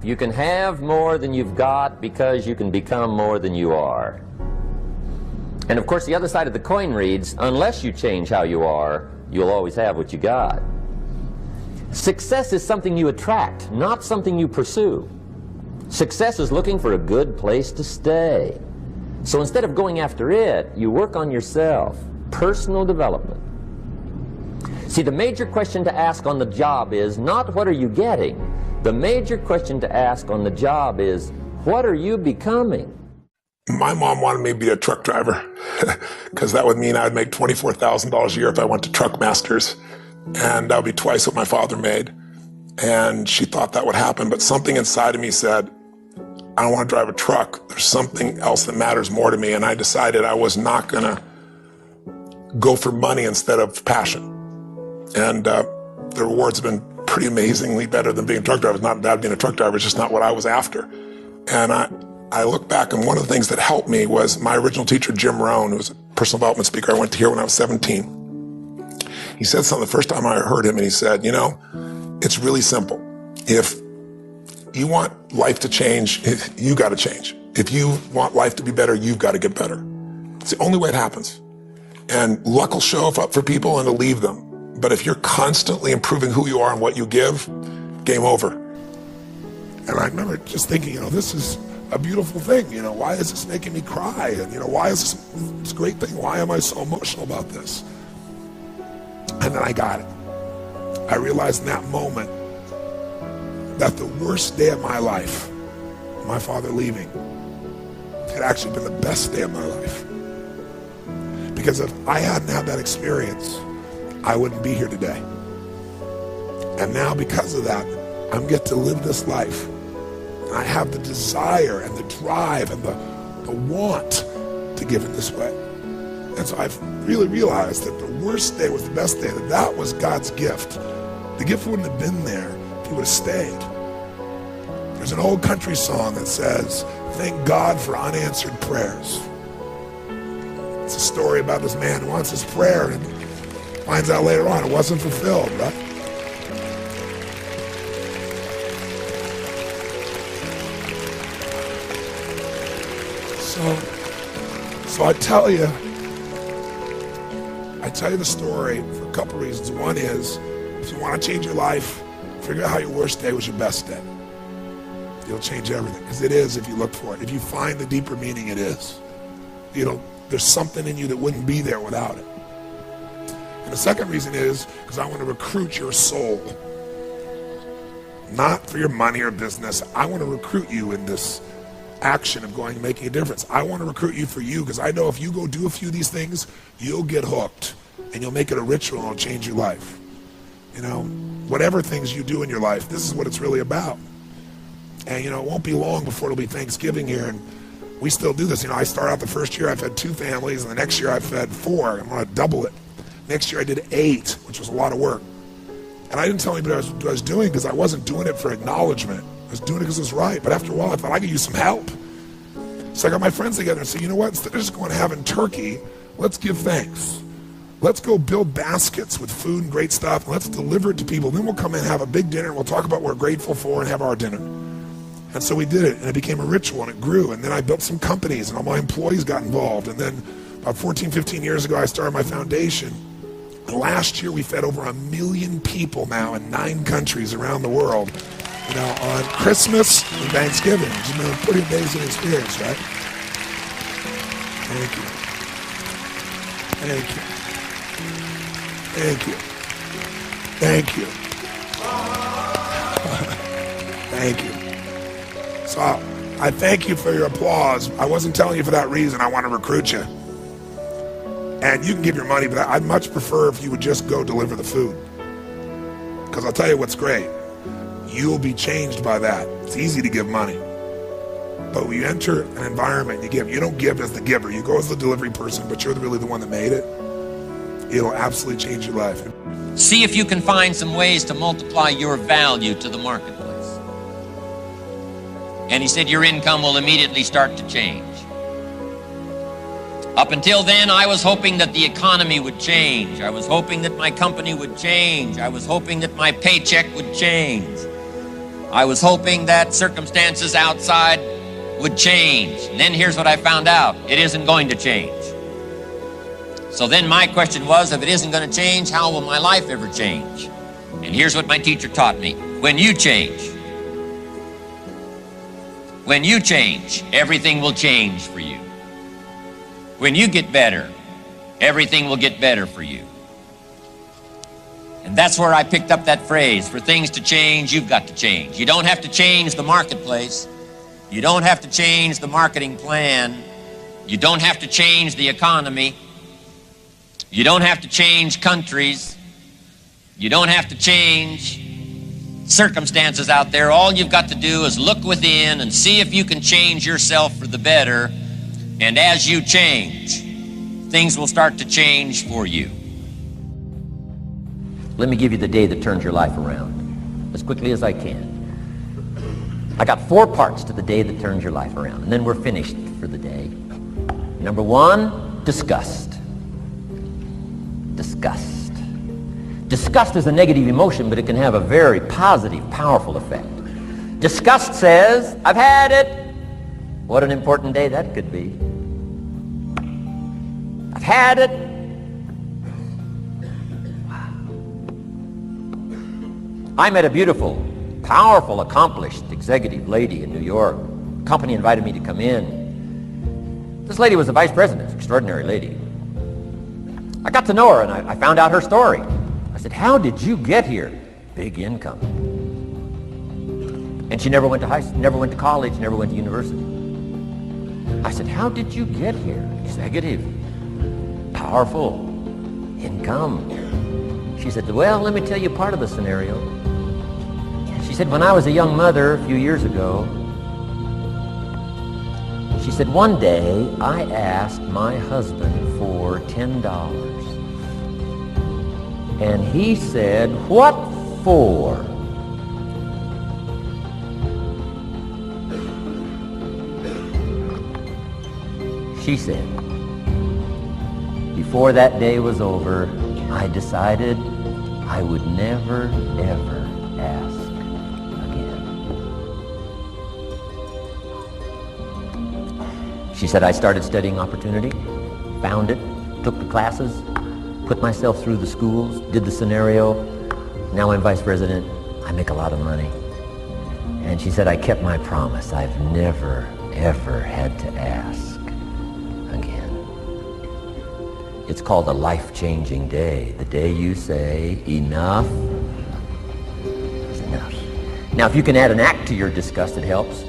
You can have more than you've got because you can become more than you are. And of course, the other side of the coin reads, unless you change how you are, you'll always have what you got. Success is something you attract, not something you pursue. Success is looking for a good place to stay. So instead of going after it, you work on yourself. Personal development. See, the major question to ask on the job is not what are you getting? The major question to ask on the job is what are you becoming? My mom wanted me to be a truck driver because that would mean I'd make $24,000 a year if I went to Truck Masters, and that would be twice what my father made. And she thought that would happen, but something inside of me said, I don't want to drive a truck. There's something else that matters more to me. And I decided I was not going to go for money instead of passion. And the rewards have been pretty amazingly better than being a truck driver. It's not bad being a truck driver, it's just not what I was after. And I look back, and one of the things that helped me was my original teacher, Jim Rohn, who was a personal development speaker. I went to hear when I was 17. He said something the first time I heard him, and he said, you know, it's really simple. If you want life to change, you got to change. If you want life to be better, you've got to get better. It's the only way it happens. And luck will show up for people and it'll leave them. But if you're constantly improving who you are and what you give, game over. And I remember just thinking, you know, this is a beautiful thing. You know, why is this making me cry? And, you know, why is this a great thing? Why am I so emotional about this? And then I got it. I realized in that moment that the worst day of my life, my father leaving, had actually been the best day of my life. Because if I hadn't had that experience, I wouldn't be here today. And now because of that, I get to live this life. And I have the desire and the drive and the want to give it this way. And so I've really realized that the worst day was the best day, that was God's gift. The gift wouldn't have been there if he would have stayed. There's an old country song that says, thank God for unanswered prayers. It's a story about this man who wants his prayer and finds out later on it wasn't fulfilled, right? So I tell you the story for a couple reasons. One is, if you want to change your life, figure out how your worst day was your best day. It'll change everything, because it is if you look for it. If you find the deeper meaning, it is. You know, there's something in you that wouldn't be there without it. And the second reason is because I want to recruit your soul. Not for your money or business. I want to recruit you in this action of going and making a difference. I want to recruit you for you, because I know if you go do a few of these things, you'll get hooked and you'll make it a ritual and it'll change your life. You know, whatever things you do in your life, this is what it's really about. And you know, it won't be long before it'll be Thanksgiving here, and we still do this. You know, I start out the first year I fed 2 families, and the next year I fed 4. I'm going to double it. Next year I did 8, which was a lot of work. And I didn't tell anybody what I was doing, because I wasn't doing it for acknowledgement. I was doing it because it was right. But after a while I thought I could use some help. So I got my friends together and said, you know what, instead of just going and having turkey, let's give thanks. Let's go build baskets with food and great stuff, and let's deliver it to people. Then we'll come in and have a big dinner, and we'll talk about what we're grateful for and have our dinner. And so we did it, and it became a ritual, and it grew. And then I built some companies, and all my employees got involved. And then about 14, 15 years ago, I started my foundation. And last year, we fed over 1 million people now in 9 countries around the world, you know, on Christmas and Thanksgiving. It's been a pretty amazing experience, right? Thank you. Thank you. Thank you. Thank you. Thank you. So I thank you for your applause. I wasn't telling you for that reason. I want to recruit you. And you can give your money, but I'd much prefer if you would just go deliver the food. Because I'll tell you what's great. You'll be changed by that. It's easy to give money. But when you enter an environment, you give. You don't give as the giver. You go as the delivery person, but you're really the one that made it. It'll absolutely change your life. See if you can find some ways to multiply your value to the marketplace. And he said your income will immediately start to change. Up until then, I was hoping that the economy would change. I was hoping that my company would change. I was hoping that my paycheck would change. I was hoping that circumstances outside would change. And then here's what I found out. It isn't going to change. So then my question was, if it isn't going to change, how will my life ever change? And here's what my teacher taught me. When you change, everything will change for you. When you get better, everything will get better for you. And that's where I picked up that phrase, for things to change, you've got to change. You don't have to change the marketplace. You don't have to change the marketing plan. You don't have to change the economy. You don't have to change countries. You don't have to change circumstances out there. All you've got to do is look within and see if you can change yourself for the better. And as you change, things will start to change for you. Let me give you the day that turns your life around, as quickly as I can. I got 4 parts to the day that turns your life around, and then we're finished for the day. Number 1, disgust. Disgust. Disgust is a negative emotion, but it can have a very positive, powerful effect. Disgust says, I've had it. What an important day that could be. I've had it. I met a beautiful, powerful, accomplished executive lady in New York. The company invited me to come in. This lady was the vice president, extraordinary lady. I got to know her and I found out her story. I said, how did you get here? Big income. And she never went to college, never went to university. I said, how did you get here? Executive, powerful, income. She said, well, let me tell you part of the scenario. She said, when I was a young mother a few years ago, she said, one day I asked my husband for $10. And he said, what for? She said, before that day was over, I decided I would never, ever ask again. She said, I started studying opportunity, found it, took the classes, put myself through the schools, did the scenario. Now I'm vice president. I make a lot of money. And she said, I kept my promise. I've never, ever had to ask again. It's called a life-changing day. The day you say, enough is enough. Now, if you can add an act to your disgust, it helps.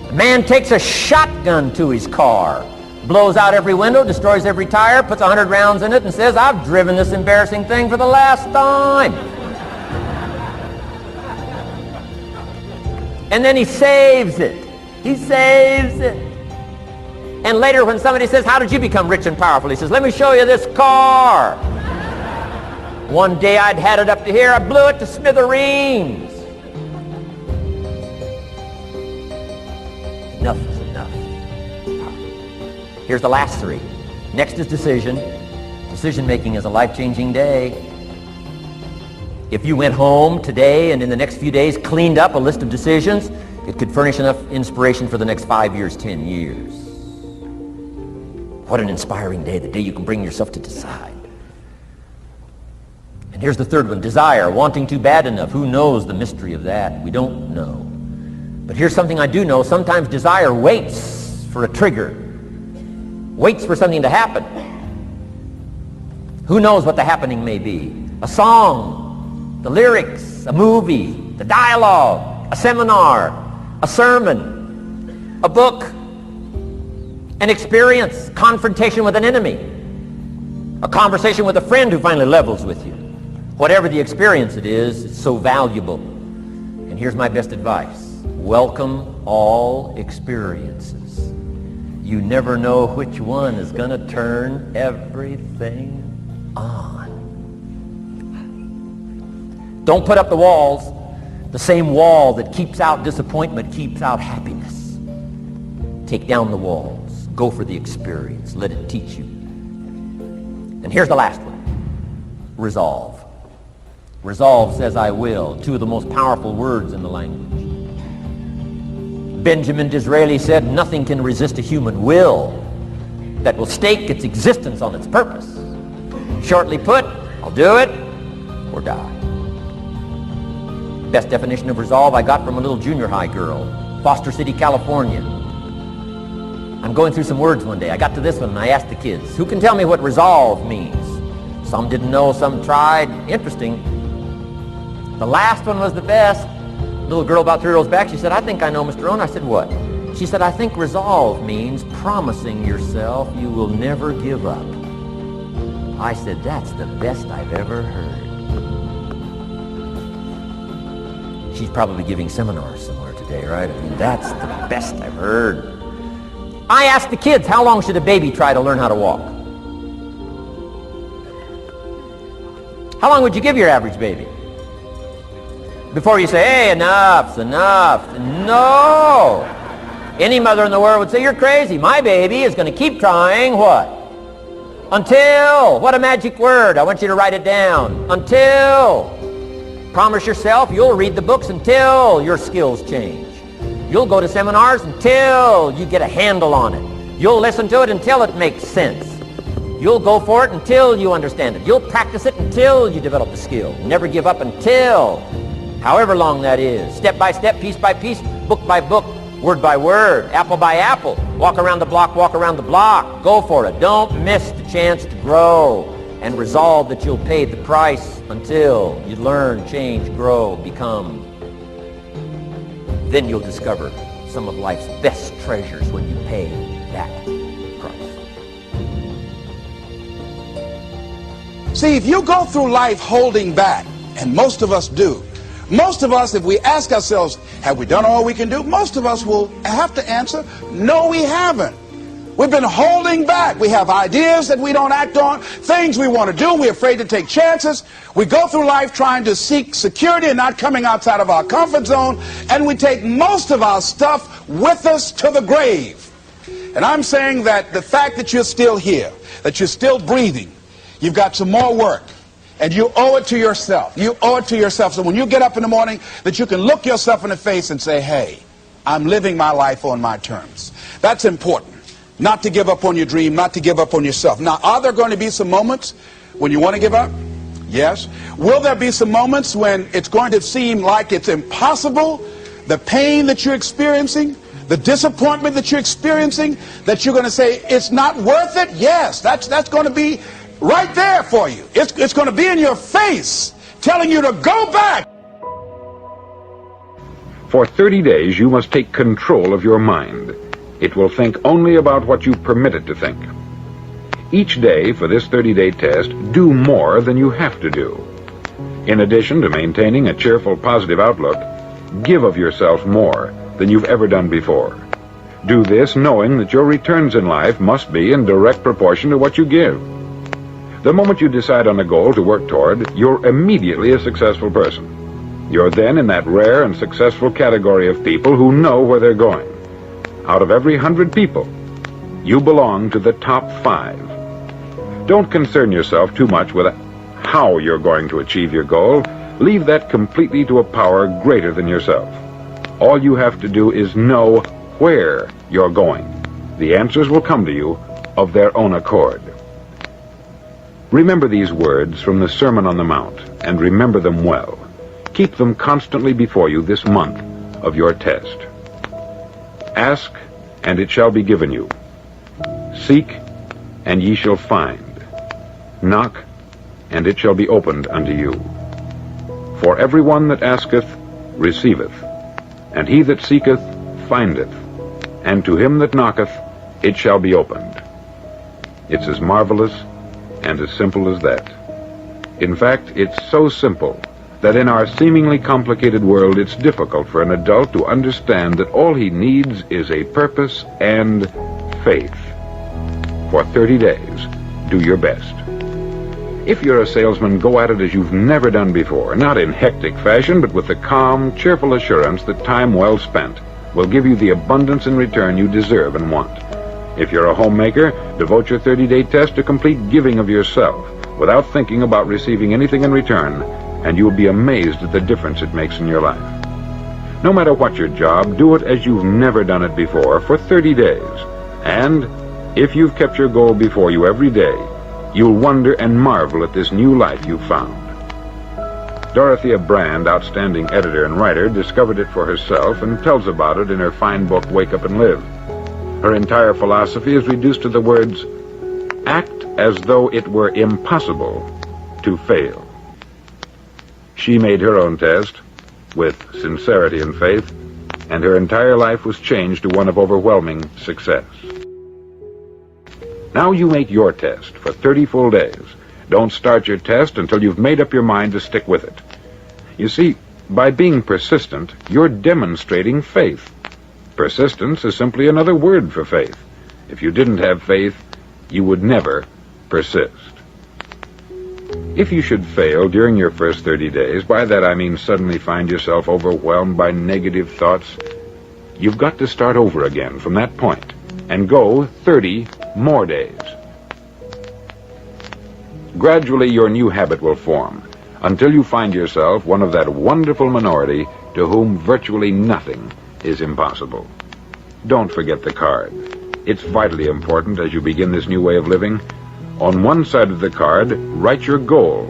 A man takes a shotgun to his car, blows out every window, destroys every tire, puts 100 rounds in it, and says, I've driven this embarrassing thing for the last time. And then he saves it. He saves it. And later when somebody says, how did you become rich and powerful? He says, let me show you this car. One day I'd had it up to here, I blew it to smithereens. Enough is enough. Here's the last 3. Next is decision. Decision making is a life-changing day. If you went home today and in the next few days cleaned up a list of decisions, it could furnish enough inspiration for the next 5 years, 10 years. What an inspiring day, the day you can bring yourself to decide. And here's the 3rd one, desire, wanting too bad enough. Who knows the mystery of that? We don't know. But here's something I do know. Sometimes desire waits for a trigger, waits for something to happen. Who knows what the happening may be? A song, the lyrics, a movie, the dialogue, a seminar, a sermon, a book, an experience, confrontation with an enemy, a conversation with a friend who finally levels with you. Whatever the experience it is, it's so valuable. And here's my best advice. Welcome all experiences. You never know which one is going to turn everything on. Don't put up the walls. The same wall that keeps out disappointment keeps out happiness. Take down the walls. Go for the experience. Let it teach you. And here's the last one. Resolve. Resolve says I will, two of the most powerful words in the language. Benjamin Disraeli said, nothing can resist a human will that will stake its existence on its purpose. Shortly put, I'll do it or die. Best definition of resolve I got from a little junior high girl, Foster City, California. I'm going through some words one day. I got to this one and I asked the kids, who can tell me what resolve means? Some didn't know, some tried. Interesting. The last one was the best. Little girl about 3 rows back, she said, I think I know, Mr. Owen. I said, what? She said, I think resolve means promising yourself you will never give up. I said, that's the best I've ever heard. She's probably giving seminars somewhere today, right? I mean, that's the best I've heard. I asked the kids, how long should a baby try to learn how to walk? How long would you give your average baby? Before you say, hey, enough's enough. No! Any mother in the world would say, you're crazy. My baby is going to keep trying what? Until. What a magic word. I want you to write it down. Until. Promise yourself you'll read the books until your skills change. You'll go to seminars until you get a handle on it. You'll listen to it until it makes sense. You'll go for it until you understand it. You'll practice it until you develop the skill. Never give up until, however long that is. Step by step, piece by piece, book by book, word by word, apple by apple. Walk around the block, walk around the block. Go for it. Don't miss the chance to grow. And resolve that you'll pay the price until you learn, change, grow, become. Then you'll discover some of life's best treasures when you pay that price. See, if you go through life holding back, and most of us do, most of us, if we ask ourselves, have we done all we can do? Most of us will have to answer, no, we haven't. We've been holding back. We have ideas that we don't act on, things we want to do. We're afraid to take chances. We go through life trying to seek security and not coming outside of our comfort zone, and we take most of our stuff with us to the grave. And I'm saying that the fact that you're still here, that you're still breathing, you've got some more work. And you owe it to yourself. You owe it to yourself. So when you get up in the morning, that you can look yourself in the face and say, hey, I'm living my life on my terms. That's important. Not to give up on your dream, not to give up on yourself. Now, are there going to be some moments when you want to give up? Yes. Will there be some moments when it's going to seem like it's impossible? The pain that you're experiencing, the disappointment that you're experiencing, that you're going to say, it's not worth it? Yes, that's going to be right there for you. It's going to be in your face, telling you to go back. For 30 days, you must take control of your mind. It will think only about what you permit it to think. Each day for this 30-day test, do more than you have to do. In addition to maintaining a cheerful, positive outlook, give of yourself more than you've ever done before. Do this knowing that your returns in life must be in direct proportion to what you give. The moment you decide on a goal to work toward, you're immediately a successful person. You're then in that rare and successful category of people who know where they're going. Out of every 100 people, you belong to the top 5. Don't concern yourself too much with how you're going to achieve your goal. Leave that completely to a power greater than yourself. All you have to do is know where you're going. The answers will come to you of their own accord. Remember these words from the Sermon on the Mount, and remember them well. Keep them constantly before you this month of your test. Ask, and it shall be given you. Seek, and ye shall find. Knock, and it shall be opened unto you. For every one that asketh receiveth, and he that seeketh findeth, and to him that knocketh it shall be opened. It's as marvelous and as simple as that. In fact, it's so simple that in our seemingly complicated world, it's difficult for an adult to understand that all he needs is a purpose and faith. For 30 days, do your best. If you're a salesman, go at it as you've never done before, not in hectic fashion, but with the calm, cheerful assurance that time well spent will give you the abundance in return you deserve and want. If you're a homemaker, devote your 30-day test to complete giving of yourself without thinking about receiving anything in return, and you'll be amazed at the difference it makes in your life. No matter what your job, do it as you've never done it before for 30 days. And if you've kept your goal before you every day, you'll wonder and marvel at this new life you've found. Dorothea Brand, outstanding editor and writer, discovered it for herself and tells about it in her fine book, Wake Up and Live. Her entire philosophy is reduced to the words, act as though it were impossible to fail. She made her own test with sincerity and faith, and her entire life was changed to one of overwhelming success. Now you make your test for 30 full days. Don't start your test until you've made up your mind to stick with it. You see, by being persistent, you're demonstrating faith. Persistence is simply another word for faith. If you didn't have faith, you would never persist. If you should fail during your first 30 days, by that I mean suddenly find yourself overwhelmed by negative thoughts, you've got to start over again from that point and go 30 more days. Gradually your new habit will form until you find yourself one of that wonderful minority to whom virtually nothing is impossible. Don't forget the card. It's vitally important as you begin this new way of living. On one side of the card, write your goal,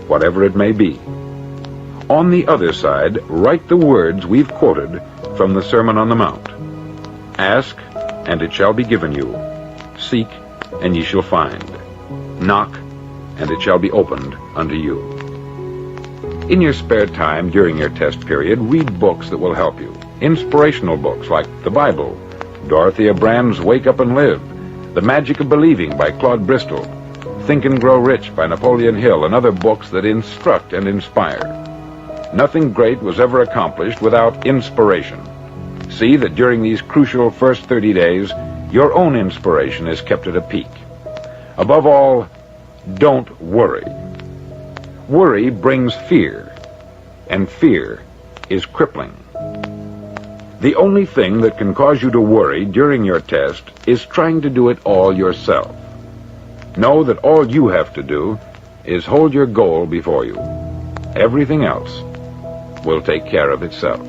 whatever it may be. On the other side, write the words we've quoted from the Sermon on the Mount. Ask, and it shall be given you. Seek, and ye shall find. Knock, and it shall be opened unto you. In your spare time during your test period, read books that will help you. Inspirational books like the Bible, Dorothea Brand's Wake Up and Live, The Magic of Believing by Claude Bristol, Think and Grow Rich by Napoleon Hill, and other books that instruct and inspire. Nothing great was ever accomplished without inspiration. See that during these crucial first 30 days, your own inspiration is kept at a peak. Above all, don't worry. Worry brings fear, and fear is crippling. The only thing that can cause you to worry during your test is trying to do it all yourself. Know that all you have to do is hold your goal before you. Everything else will take care of itself.